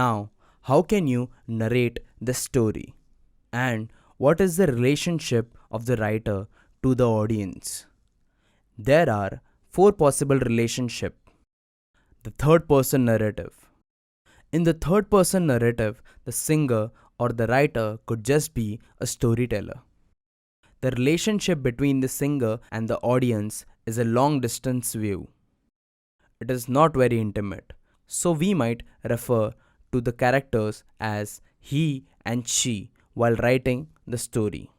Now, how can you narrate the story? And what is the relationship of the writer to the audience? There are four possible relationships. The third person narrative. In the third person narrative, the singer or the writer could just be a storyteller. The relationship between the singer and the audience is a long distance view. It is not very intimate, so we might refer to the characters as he and she while writing the story.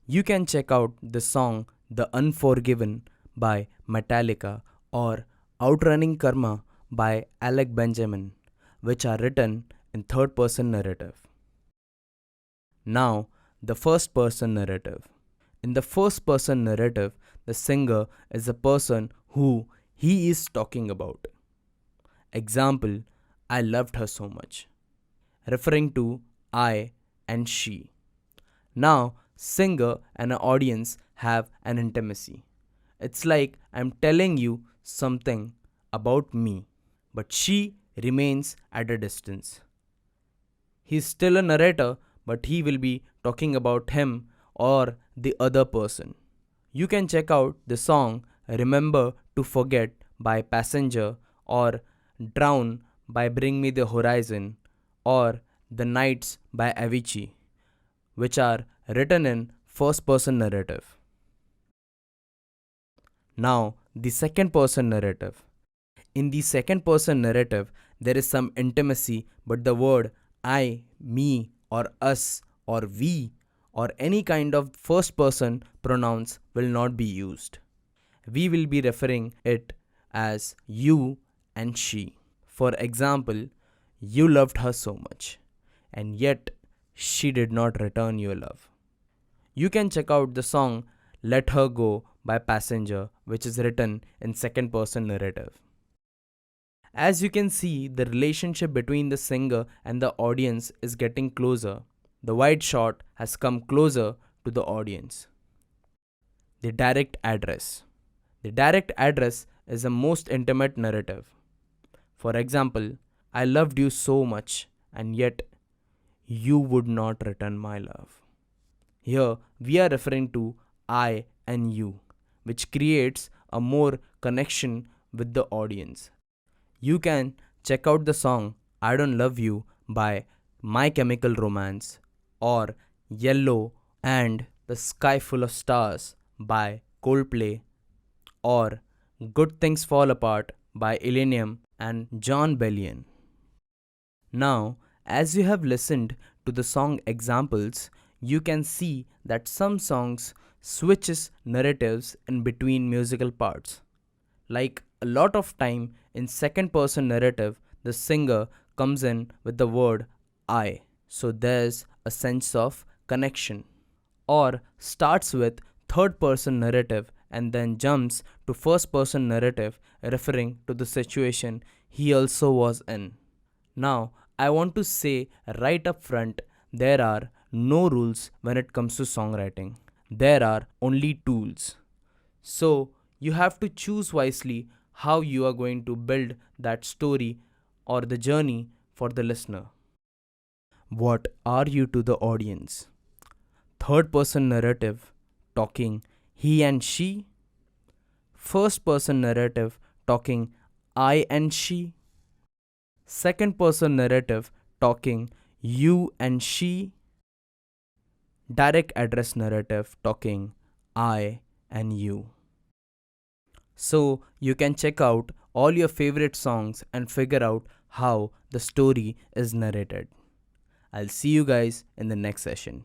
You can check out the song The Unforgiven by Metallica or Outrunning Karma by Alec Benjamin, which are written in third person narrative. Now, the first person narrative. In the first person narrative, the singer is the person who he is talking about. Example, I loved her so much, referring to I and she. Now, singer and an audience have an intimacy. It's like I'm telling you something about me, but she remains at a distance. He's still a narrator, but he will be talking about him or the other person. You can check out the song Remember to Forget by Passenger or Drown by Bring Me the Horizon or The Nights by Avicii, which are written in first person narrative. Now, the second person narrative. In the second person narrative, there is some intimacy, but the word I, me, or us, or we, or any kind of first person pronouns will not be used. We will be referring it as you and she. For example, you loved her so much, and yet she did not return your love. You can check out the song Let Her Go by Passenger, which is written in second person narrative. As you can see, the relationship between the singer and the audience is getting closer. The wide shot has come closer to the audience. The direct address. The direct address is the most intimate narrative. For example, I loved you so much, and yet you would not return my love. Here we are referring to I and you, which creates a more connection with the audience. You can check out the song I Don't Love You by My Chemical Romance or Yellow and The Sky Full of Stars by Coldplay or Good Things Fall Apart by Illenium and John Bellion. Now, as you have listened to the song examples, you can see that some songs switches narratives in between musical parts. Like a lot of time in second person narrative, the singer comes in with the word I. So there's a sense of connection. Or starts with third person narrative and then jumps to first person narrative referring to the situation he also was in. Now, I want to say right up front, there are no rules when it comes to songwriting. There are only tools. So, you have to choose wisely how you are going to build that story or the journey for the listener. What are you to the audience? Third person narrative talking he and she. First person narrative talking I and she. Second person narrative talking you and she. Direct address narrative talking I and you. So you can check out all your favorite songs and figure out how the story is narrated. I'll see you guys in the next session.